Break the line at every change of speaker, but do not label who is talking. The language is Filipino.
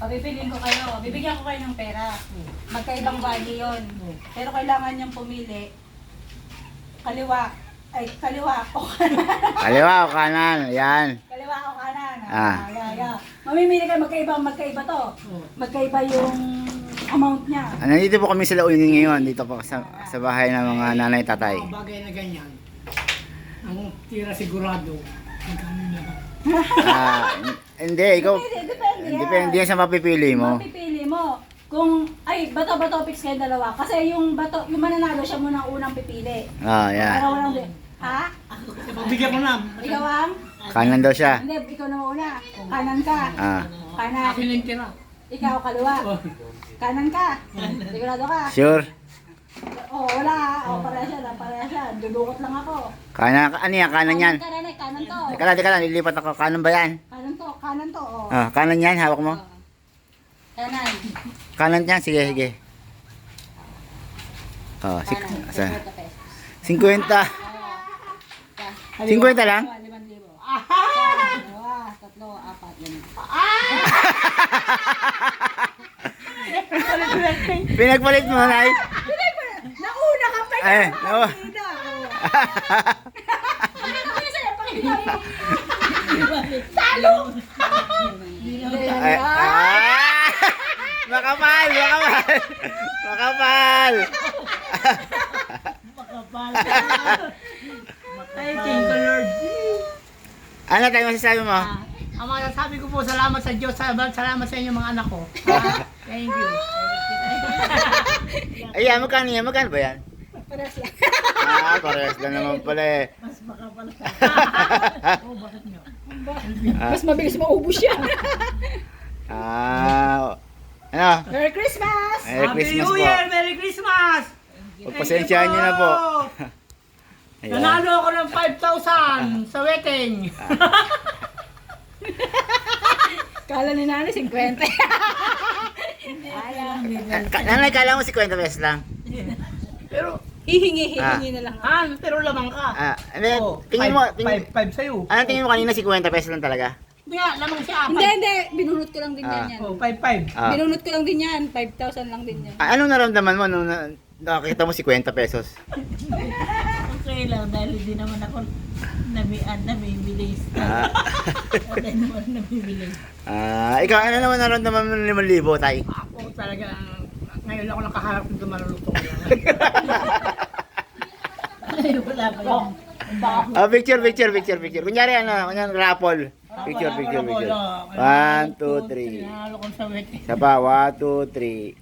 Papipiliin ko kayo. Bibigyan ko kayo ng pera. Magkaibang value yun. Pero kailangan niyong pumili. Kaliwa. Ay, kaliwa o kanan.
Kaliwa o kanan, yan.
Kaliwa o kanan.
Ah.
Yeah. Mamimili kayo magkaiba to. Magkaiba yung amount niya.
Nandito po kami sa Launin ngayon, dito po sa bahay ng mga nanay tatay.
Mga bagay na ganyan. Ang tira sigurado. Magkano na ba?
Hindi, ikaw, depende yan sa mapipili mo.
Mapipili mo. Kung, ay, bato-bato fix kayo dalawa. Kasi yung bato, yung mananalo siya muna ang unang pipili.
Yan.
Para walang, ha?
Bigyan ko na.
Ikaw ang?
Kanan daw siya.
Hindi, ikaw na una. Kanan ka. Kanan.
Akin yung tira.
Ikaw, kaliwa. Kanan ka. Sigurado ka.
Sure.
Oh, wala. Oh, pareha siya. Dudukot lang ako.
Kanan, ano yan? Kanan yan.
Kanan to.
Teka lang, lilipat ako. Kanan ba yan?
Kanan to. Oh.
Kanan yan, hawak mo.
Kanan.
Kanan yan, sige.
Kanan.
50. 50 lang?
5,000. Dalawa, tatlo, apat.
Pinagpalit mo, Nay.
Nauna ka pa
Ay,
yun.
no.
Talo!
Ay, makapal.
Ay, thank you, Lord.
Ano tayo masasabi mo?
Ang mga sabi ko po, salamat sa Diyos, salamat sa inyo mga anak ko. Thank you.
Ayan, magkano ba yan?
Pares lang.
Parehas lang naman pala eh.
Mas makapal ka. Oh, bakit nyo?
Mas mabilis maubos yan.
Ano?
Merry Christmas!
Merry
Happy
Christmas
New
po.
Year! Merry Christmas!
Pagpasensyahan nyo na po. Ayan.
Nanalo ako ng 5,000 sa wedding.
Kala ni Nanay 50. Ayaw.
Nanay, kala mo 50 pesos lang.
Pero,
Hihingi na lang.
pero lamang ka.
Ano, tingin mo,
5 sa'yo.
ano tingin mo kanina 50 pesos lang talaga?
Hindi nga, lamang siya.
Hindi. Binunot ko lang din yan.
Oh, 5.
Binunot ko lang din yan. 5,000 lang din yan.
Anong naramdaman mo nung nakakita mo 50 pesos?
Okay lang dahil hindi naman ako namimili. Dahil naman namimili.
Ikaw, ano naman naramdaman mo ng 5,000, tay?
Ako talaga, ngayon ako nakaharap ng maluluto ko lang.
Ay, wala pa yun.
Picture. Kunyari raffle. Picture. 1, 2, 3.
Nanalo ko sa wedding.
Isa pa, 1, 2, 3.